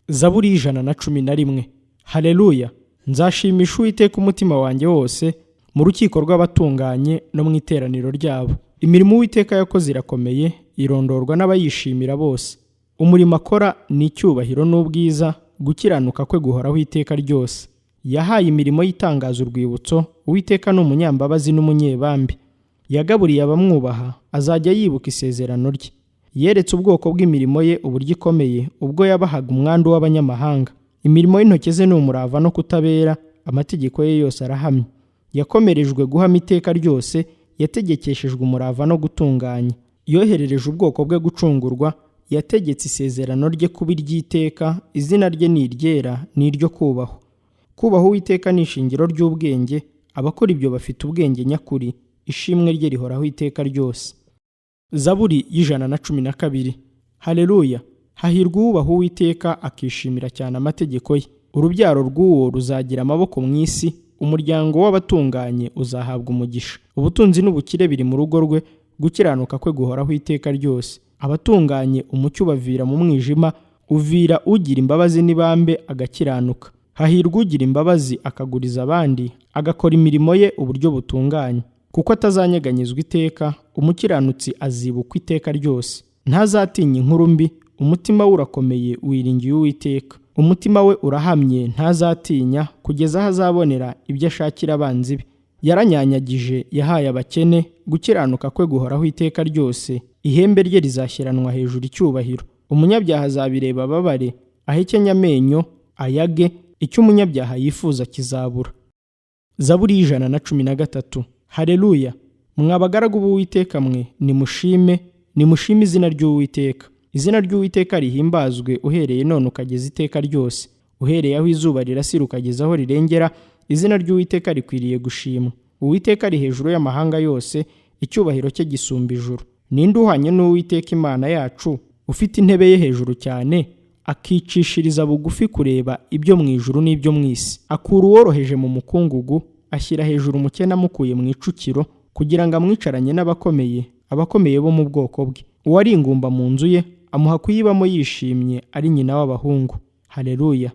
Zaburi y'Ijana-na-11. Haleluya! Nzashimisha Uwiteka umutima wanjye wose, mu rukiko rw'abatunganye no mu iteraniro ryabo. Imirimo Uwiteka yakoze irakomeye, irondorwa n'abayishimira bose. Umurimo akora ni icyubahiro n'ubwiza, gukiranuka kwe guhoraho iteka ryose. Yahaye imirimo y'itangaza urwibutso, Uwiteka ni umunyambabazi n'umunyebambe. Yagaburiye abamwubaha, azajya yibuka isezerano rye. Yeretse ubwoko bw'imirimo ye uburyo ikomeye, ubwo yabahaga umwandu w'abanyamahanga. Imirimo y'intoki ze ni umurava no kutabera, amategeko ye yose arahamye. Yakomerejwe guhama iteka ryose, yategekeshejwe umurava no gutunganya. Yoherereje ubwoko bwe gucungurwa, yategetse isezerano rye kuba iry'iteka, izina rye ni iryera, ni iryo kubahwa. Kubaha Uwiteka ni ishingiro ry'ubwenge, abakora ibyo bafite ubwenge nyakuri, ishimwe rye rihoraho iteka ryose. Zaburi y'Ijana-na-12. Haleluya! Hahirwa uwubaha Uwiteka akishimira cyane amategeko ye. Urubyaro rw'uwo ruzagira amaboko mu isi, umuryango w'abatunganye uzahabwa umugisha. Ubutunzi n'ubukire biri mu rugo rwe, gukiranuka kwe guhoraho iteka ryose. Abatunganye umucyo ubavira mu mwijima, uvira ugira imbabazi n'ibambe agakiranuka. Hahirwa ugira imbabazi akaguriza abandi, agakora imirimo ye uburyo butunganye. Kuko atazanyeganyezwa iteka, umukiranutsi azibukwa iteka ryose. Ntazatinya inkuru mbi, umutima we urakomeye wiringiye Uwiteka. Umutima we urahamye, ntazatinya, kugeza aho azabonera ibyo ashakira abanzi be. Yaranyanyagije, yahaye abakene, gukiranuka kwe guhoraho iteka ryose. Ihembe rye rizashyiranwa hejuru icyubahiro. Umunyabyaha azabireba ababare, ahekenya amenyo, ayage, icyo umunyabyaha yifuza kizabura. Zaburi y'Ijana-na-13. Haleluya! Mwa bagaragu b'Uwiteka mwe, nimushime izina ry'Uwiteka. Izina ry'Uwiteka rihimbazwe uhereye none ukageza iteka ryose. Uhereye aho izuba rirasira ukageza aho rirengera, izina ry'Uwiteka rikwiriye gushimwa. Uwiteka ari hejuru y'amahanga yose, icyubahiro cye gisumba ijuru. Ninde uhwanye n'Uwiteka Imana yacu, ufite intebe ye hejuru cyane, akicishiriza bugufi kureba ibyo mu ijuru n'ibyo mu isi. Akura uworoheje mu mukungugu, ashyira hejuru umukene amukuye mu icukiro, kugira ngo amwicaranye abakomeye bo mu bwoko bwe. Uwari ingumba mu nzu ye, amuha kuyibamo yishimye, ari nyina w'abahungu. Haleluya!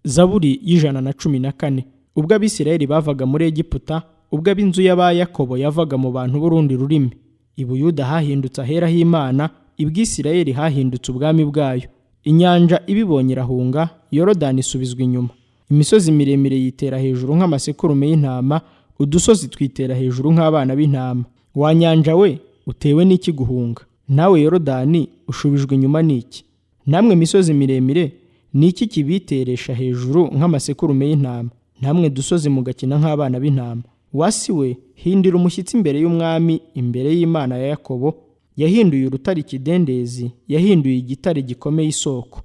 Zaburi y'Ijana-na-14. Ubwo Abisirayeli bavaga muri Egiputa, ubwo ab'inzu y'aba Yakobo yavaga mu bantu b'urundi rurimi. I Buyuda hahindutse ahera h'Imana, i Bwisirayeli hahindutse ubwami bwayo. Inyanja ibibonye irahunga, Yorodani isubizwa inyuma. Imisozi miremire yitera hejuru nk'amasekurume y'intama, udusozi twitera hejuru nk'abana b'intama. Wa nyanja we, utewe n'iki guhunga? Nawe Yorodani, ushubijwe inyuma n'iki? Namwe misozi miremire, n'iki kibiteresha hejuru nk'amasekurume y'intama? Namwe dusozi mugakina nk'abana b'intama. Wasi we, hindira umushyitsi imbere y'umwami, imbere y'Imana ya Yakobo. Yahinduye urutare ikidendezi, yahinduye igitare gikomeye isoko.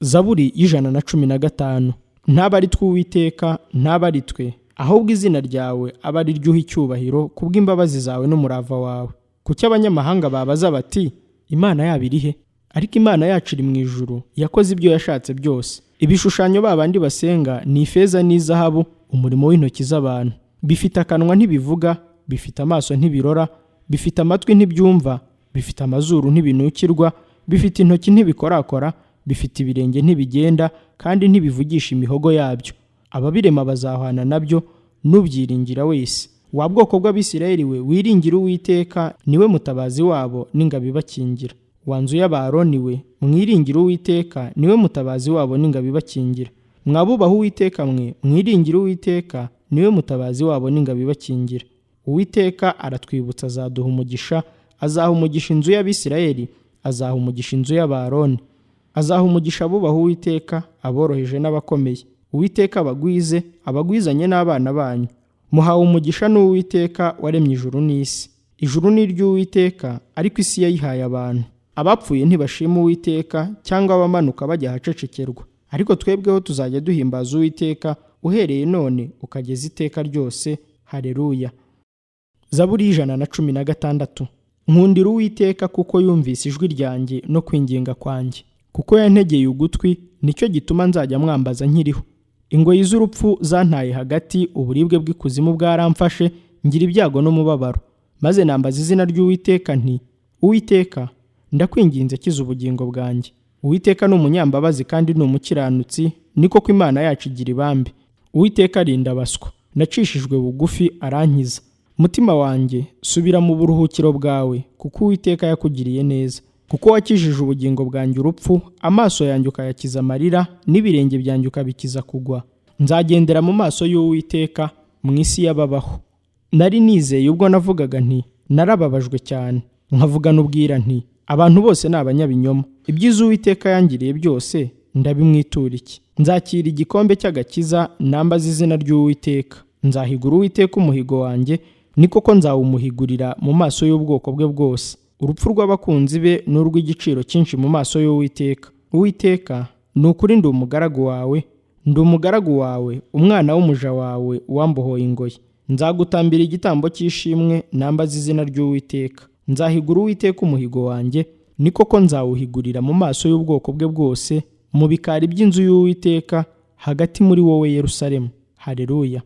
Zaburi y'Ijana-na-15. Ntaba ari twe Uwiteka, ntaba ari twe, ahubwo izina ryawe aba ari ryuha icyubahiro kubw'imbabazi zawe n'umurava wawe. Kuki abanyamahanga babaza bati, Imana yabo iri he? Ariko Imana yacu iri mu ijuru, yakoze ibyo yashatse byose. Ibishushanyo babandi basenga ni ifeza n'izahabu, umurimo w'intoki z'abantu. Bifite akanwa ntibivuga, bifite amaso ntibirora, bifite amatwi ntibyumva, bifite amazuru ntibinukirwa, bifite intoki ntibikorakora, bifite ibirenge ntibigenda, kandi ntibivugisha imihogo yabyo. Ababirema bazahwana nabyo, n'ubyiringira wese. Wa bwoko bw'Abisirayeli we, wiringira Uwiteka, niwe mutabazi wabo n'ingabo ibakingira. Wa nzu y'Abaroni we, mwiringira Uwiteka, niwe mutabazi wabo n'ingabo ibakingira. Mwabubaha Uwiteka mwe, mwiringira Uwiteka, niwe mutabazi wabo n'ingabo ibakingira. Uwiteka aratwibutsa, azaduha umugisha, azaha umugisha inzu y'Abisirayeli, azaha umugisha inzu y'Abaroni. Azaha umugisha abubaha Uwiteka, aboroheje n'abakomeye. Uwiteka abagwizanye n'abana banyu. Muhawe umugisha n'Uwiteka waremye ijuru n'isi. Ijuru ni iry'Uwiteka, ariko isi yayihaye abantu. Abapfuye ntibashima Uwiteka, cyangwa abamanuka bajya ahacecekerwa. Ariko twebweho tuzajya duhimbaza Uwiteka, uhereye none ukageza iteka ryose. Haleluya! Zaburi y'Ijana-na-16. Nkundira Uwiteka kuko yumvise ijwi ryanjye no kwinginga kwanjye. Kuko yantegeye ugutwi, nicyo gituma nzajya mwambaza nkiriho. Ingoyi z'urupfu zantaye hagati, uburibwe bw'ikuzimu bwaramfashe, ngira ibyago n'umubabaro. Maze nambaza izina ry'Uwiteka nti, Uwiteka, ndakwinginze kiza ubugingo bwanjye. Uwiteka ni umunyambabazi kandi ni umukiranutsi, ni koko Imana yacu igira ibambe. Uwiteka arinda abaswa, nacishijwe bugufi arankiza. Mutima wanjye subira mu buruhukiro bwawe, kuko Uwiteka yakugiriye neza. Kuko wakijije ubugingo bwanjye urupfu, amaso yanjye ukayakiza amarira, n'ibirenge byanjye ukabikiza kugwa. Nzagendera mu maso y'Uwiteka mu isi y'ababaho. Nari nizeye ubwo navugaga nti narababajwe cyane, nkavugana ubwira nti abantu bose ni abanyabinyoma. Ibyiza Uwiteka yangiriye byose ndabimwitura iki? Nzakira igikombe cy'agakiza nambaza izina ry'Uwiteka. Nzahigura Uwiteka umuhigo wanjye, ni koko nzawumuhigurira mu maso y'ubwoko bwe bwose. Urupfu rw'abakunzi be ni urw'igiciro cyinshi mu maso y'Uwiteka. Uwiteka, ni ukuri ndi umugaragu wawe, ndi umugaragu wawe, umwana w'umuja wawe wambohoye ingoyi. Nzagutambira igitambo cy'ishimwe nambaza izina ry'Uwiteka. Nzahigura Uwiteka umuhigo wanjye, ni koko nzawuhigurira mu maso y'ubwoko bwe bwose, mu bikari by'inzu y'Uwiteka, hagati muri wowe Yerusalemu. Haleluya.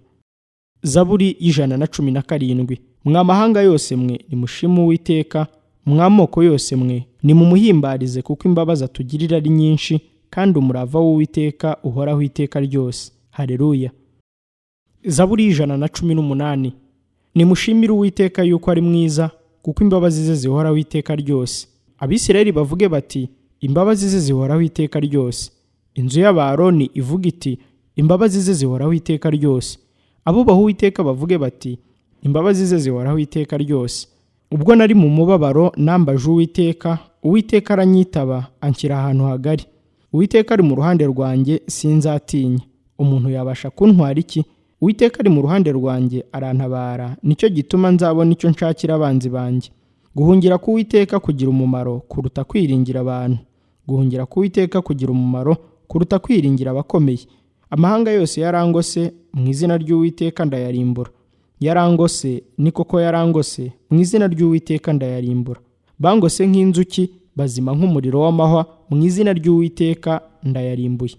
Zaburi y'117. Mwa mahanga yose mwe nimushime Uwiteka, mwa moko yose mwe nimumuhimbarize, kuko imbabazi atugirira ari nyinshi, kandi umurava w'Uwiteka uhoraho iteka ryose. Haleluya. Zaburi y'118. Nimushimire Uwiteka yuko ari mwiza, kuko imbabazi ze zihoraho iteka ryose. Abisirayeli bavuge bati imbabazi ze zihoraho iteka ryose. Inzu y'Abaroni ivuga iti imbabazi ze zihoraho iteka ryose. Abubaha Uwiteka bavuge bati imbabazi ze zihoraho iteka ryose. Ubwo nari mu mubabaro nambaje Uwiteka, Uwiteka aranyitaba anshyira ahantu hagari. Uwiteka ari mu ruhande rwanjye, sinzatinya. Umuntu yabasha kuntwara iki? Uwiteka ari mu ruhande rwanjye arantabara, nicyo gituma nzabona icyo nshakira abanzi banjye. Guhungira ku Uwiteka kugira umumaro kuruta kwiringira abantu. Guhungira ku Uwiteka kugira umumaro kuruta kwiringira abakomeye. Amahanga yose yarangose, mu izina ry'Uwiteka ndayarimbura. Yarangose, ni koko yarangose, mu izina ry'Uwiteka ndayarimbura. Bangose nk'inzuki, bazima nk'umuriro w'amahwa, mu izina ry'Uwiteka ndayarimbuye.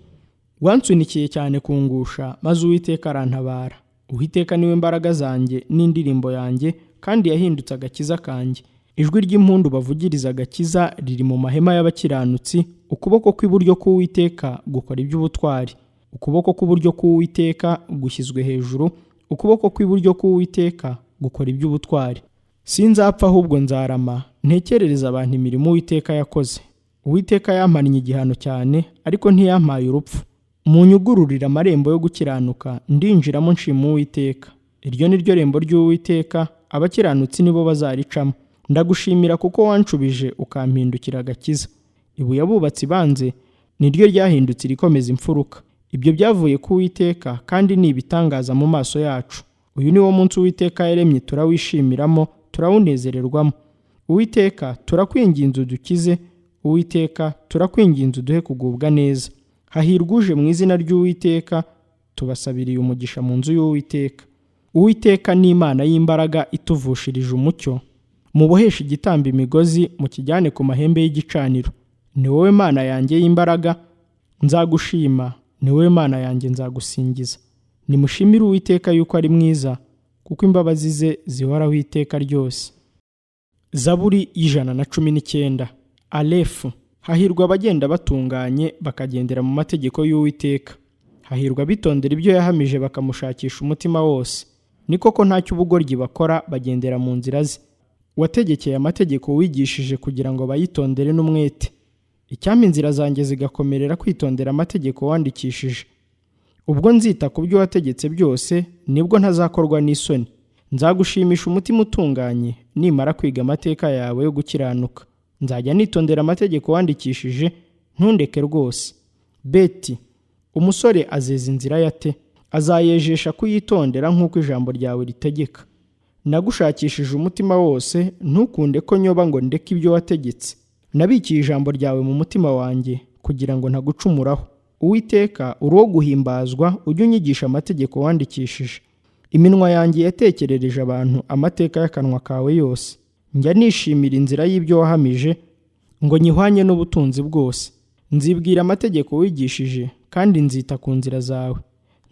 Wansunikiye cyane kungusha, maze Uwiteka arantabara. Uwiteka niwe mbaraga zanjye n'indirimbo yanjye, kandi yahindutse agakiza kanjye. Ijwi ry'impundu bavugiriza agakiza riri mu mahema y'abakiranutsi. Ukuboko kw'iburyo k'Uwiteka gukora iby'ubutwari. Ukuboko kw'iburyo k'Uwiteka gushyizwe hejuru. Ukuboko kw'iburyo k'Uwiteka gukora iby'ubutwari. Sinzapfa ahubwo nzarama, ntekerereza abantu imirimo Uwiteka yakoze. Uwiteka yampannye igihano cyane, ariko ntiyampaye urupfu. Munyugururire amarembo yo gukiranuka, ndinjiramo nshima Uwiteka. Iryo ni ryo rembo ry'Uwiteka, abakiranutsi nibo bazaricamo. Ndagushimira kuko wanshubije ukampindukira agakiza. Ibuye abubatsi banze ni ryo ryahindutse irikomeza imfuruka. Ibyo byavuye ku Uwiteka, kandi ni ibitangaza mu maso yacu. Uyu ni wo munsi Uwiteka yaremye, turawushimiramo, turawunezererwamo. Uwiteka, turakwinginze udukize. Uwiteka, turakwinginze uduhe kugubwa neza. Hahirwa uje mu izina ry'Uwiteka, tubasabiriye umugisha mu nzu y'Uwiteka. Uwiteka ni Imana y'imbaraga ituvushirije umucyo. Muboheshe igitambo imigozi, mukijyane ku mahembe y'igicaniro. Ni wowe Mana yanjye y'imbaraga, nzagushima. Ni wowe Mana yanjye, nzagusingiza. Nimushimire Uwiteka yuko ari mwiza, kuko imbabazi ze zihoraho iteka ryose. Zaburi y'119. Alefu. Hahirwa abagenda batunganye, bakagendera mu mategeko y'Uwiteka. Hahirwa bitondera ibyo yahamije, bakamushakisha umutima wose. Ni koko ntacyo ubugoryi bakora, bagendera mu nzira ze. Wategekeye amategeko wigishije, kugira ngo bayitondere n'umwete. Icyampa inzira zanjye zigakomerera kwitondera amategeko wandikishije. Ubwo nzita ku byo wategetse byose, nibwo ntazakorwa n'isoni. Nzagushimisha umutima utunganye, nimara kwiga amateka yawe yo gukiranuka. Nzajya nitondera amategeko wandikishije, ntundeke rwose. Beti, umusore azeza inzira yate? Azayejesha kuyitondera nk'uko ijambo ryawe ritegeka. Nagushakishije umutima wose, ntukunde ko nyoba ngo ndeke ibyo wategetse. Nabikiye ijambo ryawe mu mutima wanjye, kugira ngo ntagucumuraho. Uwiteka, uri uwo guhimbazwa, ujye unyigisha amategeko wandikishije. Iminwa yanjye yatekerereje abantu amateka y'akanwa kawe yose. Njya nishimira inzira y'ibyo wahamije, ngo nyihwanye n'ubutunzi bwose. Nzibwira amategeko wigishije, kandi nzita ku nzira zawe.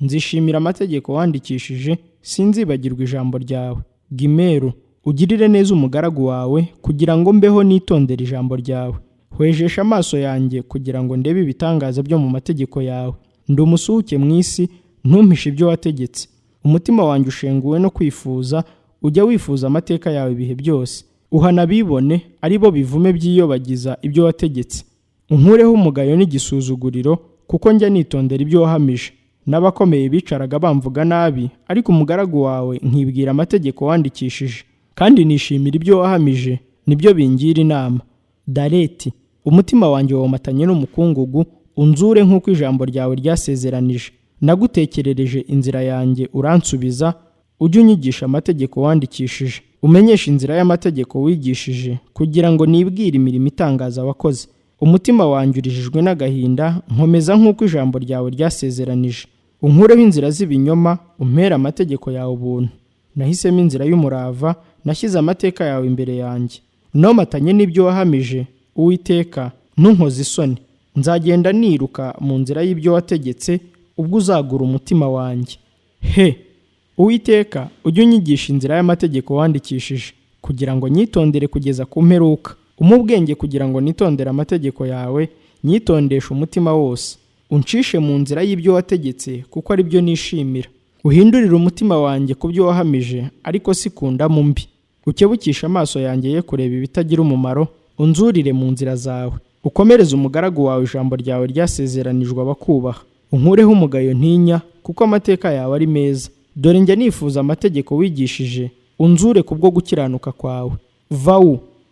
Nzishimira amategeko wandikishije, sinzibagirwa ijambo ryawe. Gimeru, ugirire neza umugaragu wawe, kugira ngo mbeho nitondera ijambo ryawe. hwejesha amaso yanjye kugira ngo ndebe ibitangaza byo mu mategeko yawe. Ndi umusuhuke mu isi, ntumpishe ibyo wategetse. Umutima wanjye ushenguwe no kwifuza, ujya wifuza amateka yawe ibihe byose. Uhana abibone, ari bo bivume by'iyobagiza ibyo wategetse. Unkureho umugayo n'igisuzuguriro, kuko njya nitondera ibyo wahamije. N'abakomeye bicaraga bamvuga nabi, ariko umugaragu wawe nkibwira amategeko wandikishije. Kandi nishimira ibyo wahamije, nibyo bingira inama. Dareti, umutima wanjye womatanye n'umukungugu, unzure nk'uko ijambo ryawe ryasezeranije. Nagutekerereje inzira yanjye uransubiza, ujye unyigisha amategeko wandikishije. Umenyeshe inzira y'amategeko wigishije, kugira ngo nibwire imirimo itangaza wakoze. Umutima wanjye urijijwe n'agahinda, nkomeza nk'uko ijambo ryawe ryasezeranije. Unkureho inzira z'ibinyoma, umpere amategeko yawe ubuntu. Nahisemo inzira y'umurava, nashyize amateka yawe imbere yanjye. Nomatanye n'ibyo wahamije, Uwiteka, ntunkoze isoni. Nzagenda niruka mu nzira y'ibyo wategetse, ubwo uzagura umutima wanjye. Uwiteka, ujye unyigisha inzira y'amategeko wandikishije, kugira ngo nyitondere kugeza ku mperuka. Umpe ubwenge kugira ngo nitondere amategeko yawe, nyitondeshe umutima wose. Uncishe mu nzira y'ibyo wategetse, kuko ari byo nishimira. Uhindurire umutima wanjye ku byo wahamije, ariko si ku ndamu mbi. Ukebukishe amaso yanjye ye kureba ibitagira umumaro, unzurire mu nzira zawe. Ukomereze umugaragu wawe ijambo ryawe ryasezeranijwe abakubaha. Unkureho umugayo ntinya, kuko amateka yawe ari meza. Dore njya nifuza amategeko wigishije, unzure kubwo gukiranuka kwawe.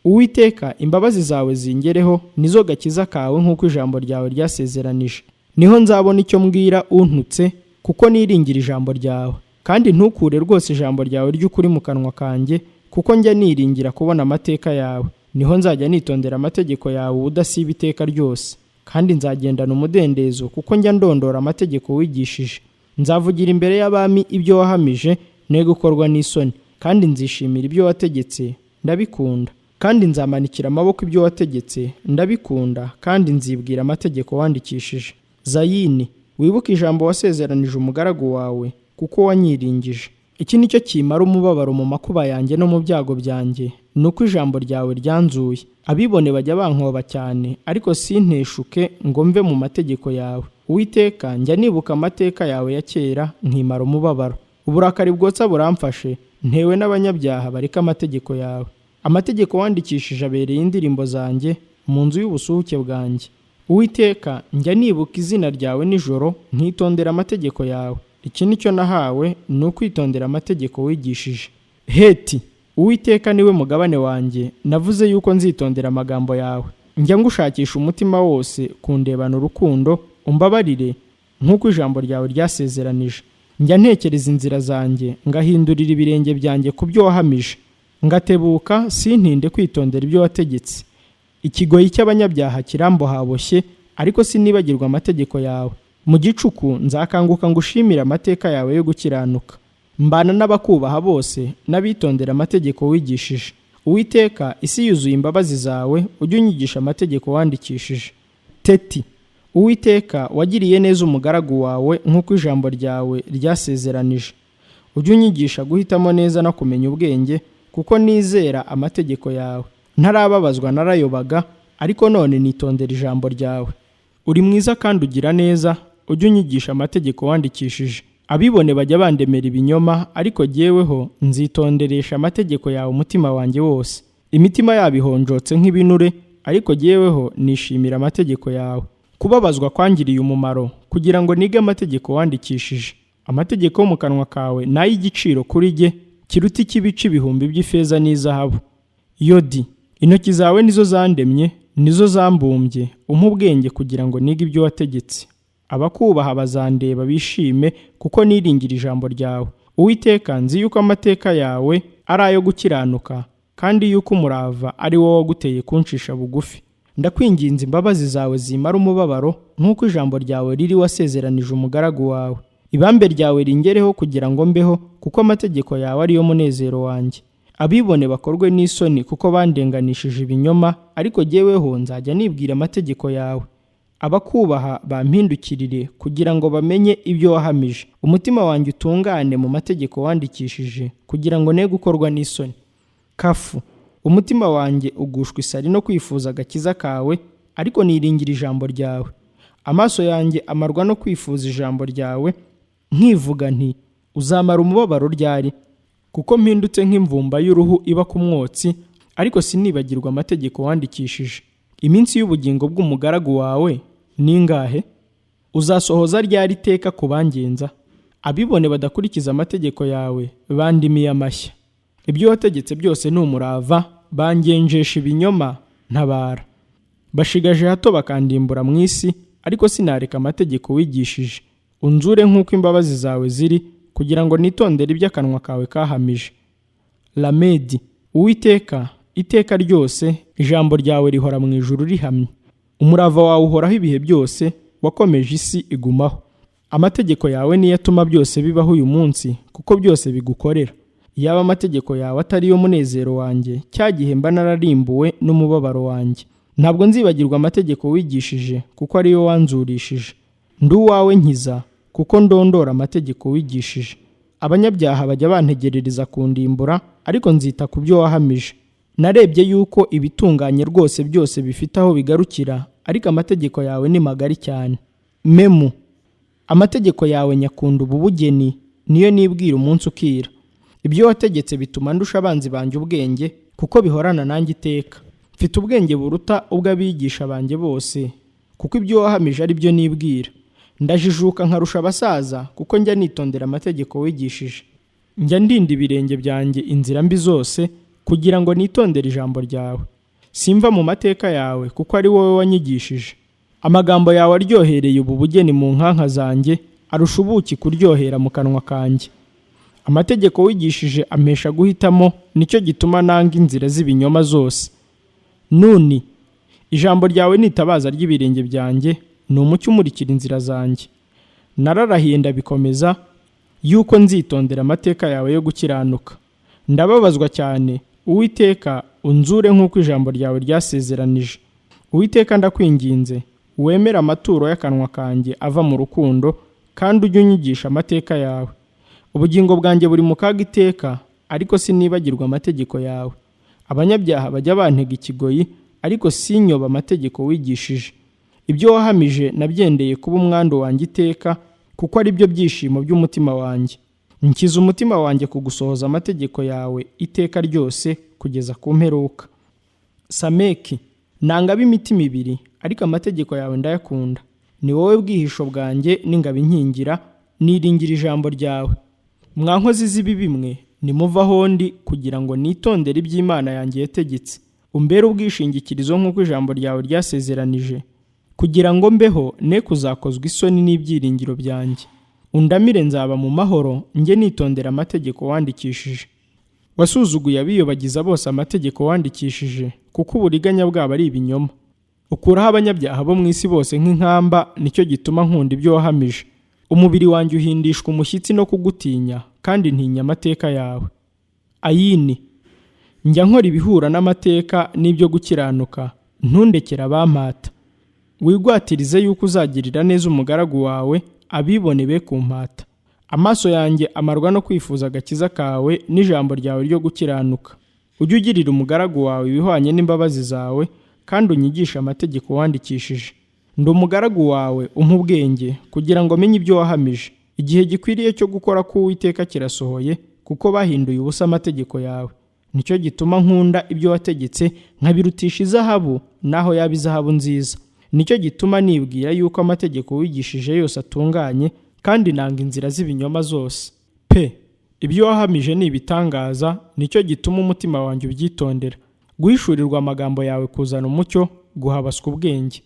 Uwiteka, imbabazi zawe zingereho, nizo gakiza kawe nk'uko ijambo ryawe ryasezeranije. Niho nzabona icyo mbwira untutse, kuko niringira ijambo ryawe. Kandi ntukure rwose ijambo ryawe ry'ukuri mu kanwa kanjye, kuko njya niringira kubona amateka yawe. Niho nzajya nitondera amategeko yawe ubudasiba iteka ryose. Kandi nzagendana umudendezo, kuko njya ndondora amategeko wigishije. Nzavugira imbere y'abami ibyo wahamije, ne gukorwa n'isoni. Kandi nzishimira ibyo wategetse, ndabikunda. Kandi nzamanikira amaboko ibyo wategetse, ndabikunda. Kandi nzibwira amategeko wandikishije. Zayini, wibuke ijambo wasezeranije umugaragu wawe, kuko wanyiringije. Iki nicyo kimara umubabaro mu makuba yanjye no mu byago byanjye, nuko ijambo ryawe ryanzuye. Abibone bajya bankoba cyane, ariko sinteshuke ngo mve mu mategeko yawe. Uwiteka, njya nibuka amateka yawe ya kera, nkimara umubabaro. Uburakari bwotsa buramfashe, ntewe n'abanyabyaha bareka amategeko yawe. Amategeko wandikishije abereye indirimbo zanjye mu nzu y'ubusuhuke bwanjye. Uwiteka, njya nibuka izina ryawe nijoro, nkitondera amategeko yawe. Iki nicyo nahawe, ni ukwitondera amategeko wigishije. Uwiteka niwe mugabane wanjye, navuze yuko nzitondera amagambo yawe. Njya ngushakisha umutima wose, kundebana urukundo, umbabarire nk'uko ijambo ryawe ryasezeranije. Njya ntekereza inzira zanjye, ngahindurira ibirenge byanjye ku byo wahamije. Ngatebuka, sintinde kwitondera ibyo wategetse. Ikigoyi cy'abanyabyaha kirambohaboshye, ariko sinibagirwa amategeko yawe. Mu gicuku nzakanguka ngushimira amateka yawe yo gukiranuka. Mbana n'abakubaha bose, n'abitondera amategeko wigishije. Uwiteka, isi yuzuye imbabazi zawe, ujye unyigisha amategeko wandikishije. Uwiteka, wagiriye neza umugaragu wawe nk'uko ijambo ryawe ryasezeranije. Ujye unyigisha guhitamo neza no kumenya ubwenge, kuko nizera amategeko yawe. Ntarababazwa narayobaga, ariko none nitondera ijambo ryawe. Uri mwiza kandi ugira neza, ujye unyigisha amategeko wandikishije. Abibone bajya bandemera ibinyoma, ariko jyeweho nzitonderesha amategeko yawe umutima wanjye wose. Imitima yabo ihonjotse nk'ibinure, ariko jyeweho nishimira amategeko yawe. Kubabazwa kwangiriye umumaro, kugira ngo nige amategeko wandikishije. Amategeko yo mu kanwa kawe ni ay'igiciro kuri jye, kiruta icy'ibice ibihumbi by'ifeza n'izahabu. Intoki zawe nizo zandemye, nizo zambumbye. Umpe ubwenge kugira ngo nige ibyo wategetse. Abakubaha bazandeba bishime, kuko niringira ijambo ryawe. Uwiteka, nzi yuko amateka yawe ari ayo gukiranuka, kandi yuko umurava ari wowe waguteye kuncisha bugufi. Ndakwinginze imbabazi zawe zimara umubabaro, nk'uko ijambo ryawe riri wasezeranije umugaragu wawe. Ibambe ryawe ringereho kugira ngo mbeho, kuko amategeko yawe ariyo munezero wanjye. Abibone bakorwe n'isoni, kuko bandenganishije ibinyoma, ariko jyeweho nzajya nibwira amategeko yawe. Abakubaha bampindukirire, kugira ngo bamenye ibyo wahamije. Umutima wanjye utungane mu mategeko wandikishije, kugira ngo ne gukorwa n'isoni. Umutima wanjye ugushwa isari no kwifuza agakiza kawe, ariko niringira ijambo ryawe. Amaso yanjye amarwa no kwifuza ijambo ryawe, nkivuga nti uzamara umubabaro ryari? Kuko mpindutse nk'imvumba y'uruhu iba ku mwotsi, ariko sinibagirwa amategeko wandikishije. Iminsi y'ubugingo bw'umugaragu wawe ni ingahe? Uzasohoza ryari iteka ku bangenza? Abibone badakurikiza amategeko yawe bandimiye amashyi. Ibyo wategetse byose ni umurava, bangenjesha ibinyoma ntabara. Bashigaje hato bakandimbura mu isi, ariko sinareka amategeko wigishije. Unzure nk'uko imbabazi zawe ziri, kugira ngo nitondere iby'akanwa kawe kahamije. Lamedi. Uwiteka, iteka ryose ijambo ryawe rihora mu ijuru rihamye. Umurava wawe uhoraho ibihe byose, wakomeje isi igumaho. Amategeko yawe niyo atuma byose bibaho uyu munsi, kuko byose bigukorera. Yaba amategeko yawe atari yo munezero wanjye, cya gihe mba nararimbuwe n'umubabaro wanjye. Ntabwo nzibagirwa amategeko wigishije, kuko ari yo wanzurishije. Ndi uwawe nkiza, kuko ndondora amategeko wigishije. Abanyabyaha bajya bantegerereza kundimbura, ariko nzita ku byo wahamije. Narebye yuko ibitunganye rwose byose bifite aho bigarukira, ariko amategeko yawe ni magari cyane. Memu. Amategeko yawe nyakunda ubugeni, niyo nibwira umunsi ukira. Ibyo wategetse bituma ndusha abanzi banjye ubwenge, kuko bihorana nanjye iteka. Mfite ubwenge buruta ubw'abigisha banjye bose, kuko ibyo wahamije ari byo nibwira. Ndajijuka nkarusha abasaza, kuko njya nitondera amategeko wigishije. Njya ndinda ibirenge byanjye inzira mbi zose, kugira ngo nitondere ijambo ryawe. Simva mu mateka yawe, kuko ari wowe wanyigishije. Amagambo yawe aryohereye ubu bugeni mu nkanka zanjye, arusha ubuki kuryohera mu kanwa kanjye. Amategeko wigishije ampesha guhitamo, nicyo gituma nanga inzira z'ibinyoma zose. Nuni. Ijambo ryawe ni itabaza ry'ibirenge byanjye, ni umucyo umurikira inzira zanjye. Nararahiye ndabikomeza, yuko nzitondera amateka yawe yo gukiranuka. Ndababazwa cyane, Uwiteka, unzure nk'uko ijambo ryawe ryasezeranije. Uwiteka, ndakwinginze, wemere amaturo y'akanwa kanjye ava mu rukundo, kandi ujye unyigisha amateka yawe. Ubugingo bwanjye buri mu kaga iteka, ariko sinibagirwa amategeko yawe. Abanyabyaha bajya bantega ikigoyi, ariko sinyoba amategeko wigishije. Ibyo wahamije nabyendeye kuba umwandu wanjye iteka, kuko ari byo byishimo by'umutima wanjye. Nkiza umutima wanjye kugusohoza amategeko yawe iteka ryose, kugeza ku mperuka. Sameki. Nanga b'imitima ibiri, ariko amategeko yawe ndayakunda. Ni wowe bwihisho bwanjye n'ingabo inkingira, niringira ijambo ryawe. Mwa nkozi z'ibibi mwe, nimuvaho ndi, kugira ngo nitondere iby'Imana yanjye yategetse. Umbere ubwishingikirizo nk'uko ijambo ryawe ryasezeranije, kugira ngo mbeho ne kuzakozwa isoni n'ibyiringiro byanjye. Undamire nzaba mu mahoro, njye nitondera amategeko wandikishije. Wasuzuguye abiyobagiza bose amategeko wandikishije, kuko uburiganya bwabo ari ibinyoma. Ukuraho abanyabyaha bo mu isi bose nk'inkamba, nicyo gituma nkunda ibyo wahamije. Umubiri wanjye uhindishwa umushyitsi no kugutinya, kandi ntinya amateka yawe. Ayini. Njya nkora ibihura n'amateka n'ibyo gukiranuka, ntundekere abampata. Wigwatirize yuko uzagirira neza umugaragu wawe, abibone be kumpata. Amaso yanjye amarwa no kwifuza agakiza kawe n'ijambo ryawe ryo gukiranuka. Ujye ugirira umugaragu wawe ibihwanye n'imbabazi zawe, kandi unyigishe amategeko wandikishije. Ndi umugaragu wawe, umpa ubwenge, kugira ngo menye ibyo wahamije. Igihe gikwiriye cyo gukora k'Uwiteka kirasohoye, kuko bahinduye ubusa amategeko yawe. Nicyo gituma nkunda ibyo wategetse, nkabirutisha izahabu, naho yaba izahabu nziza. Nicyo gituma nibwira yuko amategeko wigishije yose atunganye, kandi nanga inzira z'ibinyoma zose. Ibyo wahamije ni ibitangaza, nicyo gituma umutima wanjye ubyitondera. Guhishurirwa amagambo yawe kuzana umucyo, guhabaswa ubwenge.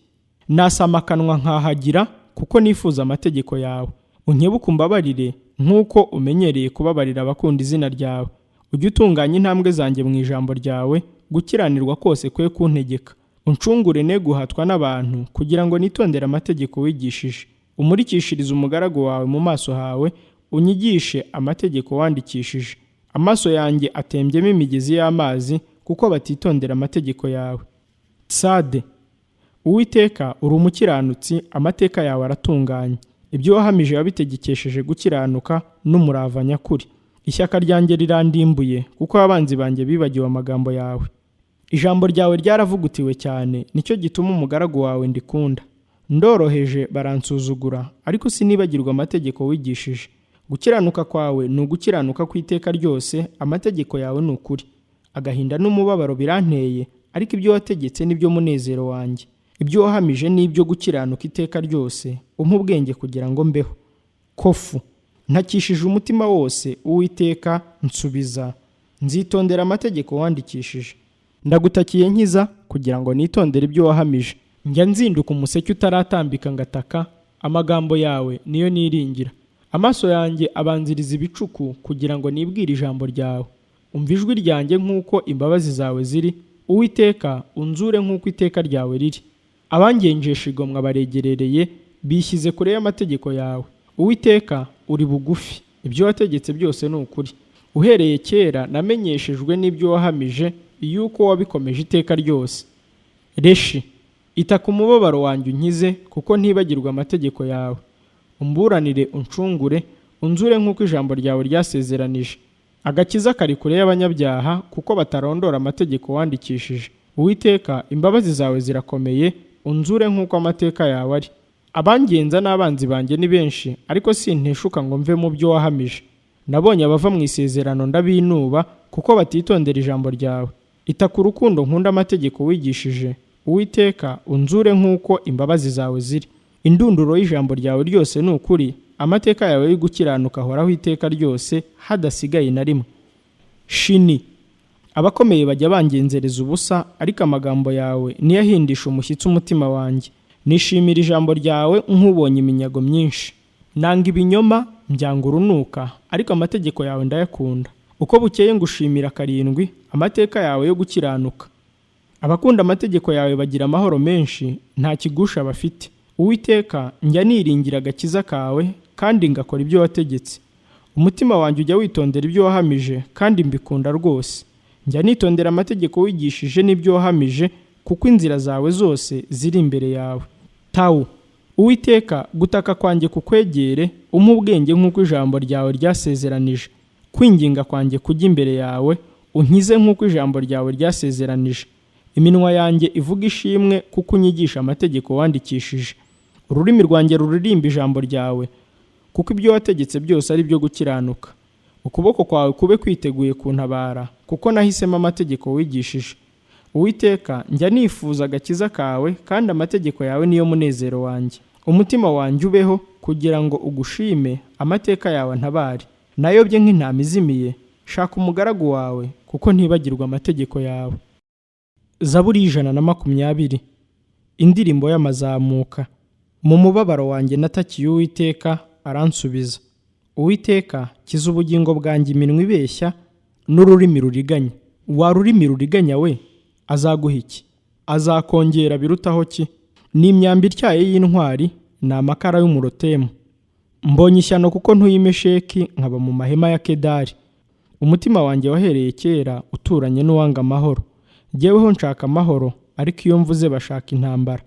Nasama akanwa nkahagira, kuko nifuza amategeko yawe. Unkebuke umbabarire, nk'uko umenyereye kubabarira abakunda izina ryawe. Ujye utunganya intambwe zanjye mu ijambo ryawe, gukiranirwa kose kwe kuntegeka. Uncungure ne guhatwa n'abantu, kugira ngo nitondere amategeko wigishije. Umurikishirize umugaragu wawe mu maso hawe, unyigishe amategeko wandikishije. Amaso yanjye atembyemo imigezi y'amazi, kuko batitondera amategeko yawe. Sade. Uwiteka, uri umukiranutsi, amateka yawe aratunganye. Ibyo wahamije wabitegekesheje gukiranuka n'umurava nyakuri. Ishyaka ryanjye rirandimbuye, kuko abanzi banjye bibagiwe amagambo yawe. ijambo ryawe ryaravugutiwe cyane, nicyo gituma umugaragu wawe ndikunda. Ndoroheje baransuzugura, ariko sinibagirwa amategeko wigishije. Gukiranuka kwawe ni ugukiranuka kw'iteka ryose, amategeko yawe ni ukuri. Agahinda n'umubabaro biranteye, ariko ibyo wategetse nibyo munezero wanjye. Ibyo wahamije ni ibyo gukiranuka iteka ryose, umpa ubwenge kugira ngo mbeho. Kofu, ntakishije umutima wose, Uwiteka nsubiza. Nzitondera amategeko wandikishije. Ndagutakiye nkiza kugira ngo nitondere ibyo wahamije. Njya nzinduka umuseke utaratambika ngataka, amagambo yawe niyo niringira. Amaso yanjye abanziriza ibicuku kugira ngo nibwire ijambo ryawe. Umva ijwi ryanjye nk'uko imbabazi zawe ziri, Uwiteka unzure nk'uko iteka ryawe riri. Abangenjesha igomwa baregerereye, bishyize kure y'amategeko yawe. Uwiteka uri bugufi, ibyo wategetse byose ni ukuri. Uhereye kera namenyeshejwe n'ibyo wahamije, yuko wabikomeje iteka ryose. Reshi, ita ku mubabaro wanjye unkize, kuko ntibagirwa amategeko yawe. Umburanire uncungure, unzure nk'uko ijambo ryawe ryasezeranije. Agakiza kari kure y'abanyabyaha, kuko batarondora amategeko wandikishije. Uwiteka, imbabazi zawe zirakomeye, unzure nk'uko amateka yawe ari. Abangenza n'abanzi banjye ni benshi, ariko sinteshuka ngo mve mu byo wahamije. Nabonye abava mu isezerano ndabinuba, kuko batitondera ijambo ryawe. Ita ku rukundo nkunda amategeko wigishije. Uwiteka, unzure nk'uko imbabazi zawe ziri. Indunduro y'ijambo ryawe ryose ni ukuri, amateka yawe yo gukiranuka ahoraho iteka ryose, hadasigaye na rimwe. Shini, abakomeye bajya bangenzereza ubusa, ariko amagambo yawe niyo ahindisha umushyitsi umutima wanjye. Nishimira ijambo ryawe nk'ubonye iminyago myinshi. Nanga ibinyoma, mbyanga urunuka, ariko amategeko yawe ndayakunda. Uko bukeye ngushimira karindwi, amateka yawe yo gukiranuka. Abakunda amategeko yawe bagira amahoro menshi, nta kigusha bafite. Uwiteka, njya niringira agakiza kawe, kandi ngakora ibyo wategetse. Umutima wanjye ujya witondera ibyo wahamije, kandi mbikunda rwose. Njya nitondera amategeko wigishije n'ibyo wahamije, kuko inzira zawe zose ziri imbere yawe. Tawu, Uwiteka, gutaka kwanjye kukwegere, umpa ubwenge nk'uko ijambo ryawe ryasezeranije. Kwinginga kwanjye kujya imbere yawe, unkize nk'uko ijambo ryawe ryasezeranije. Iminwa yanjye ivuga ishimwe, kuko unyigisha amategeko wandikishije. Ururimi rwanjye ruririmba ijambo ryawe, kuko ibyo wategetse byose ari byo gukiranuka. Ukuboko kwawe kube kwiteguye kuntabara, kuko nahisemo amategeko wigishije. Uwiteka, njya nifuza agakiza kawe, kandi amategeko yawe niyo munezero wanjye. Umutima wanjye ubeho, kugira ngo ugushime, amateka yawe ntabare. Nayobye nk'intama izimiye, shaka umugaragu wawe, kuko ntibagirwa amategeko yawe. Zaburi 120. Indirimbo y'amazamuka. Mu mubabaro wanjye natakiye Uwiteka, aransubiza. Uwiteka, kiza ubugingo bwanjye iminwa ibeshya, n'ururimi ruriganya. Wa rurimi ruriganya we, azaguha iki? Azakongera birutaho ki? Ni imyambi ityaye y'intwari, ni amakara y'umurotemu. Mbonye ishyano kuko ntuye i Mesheki, nkaba mu mahema ya Kedari. Umutima wanjye wahereye kera uturanye n'uwanga amahoro. Jyeweho nshaka amahoro, ariko iyo mvuze bashaka intambara.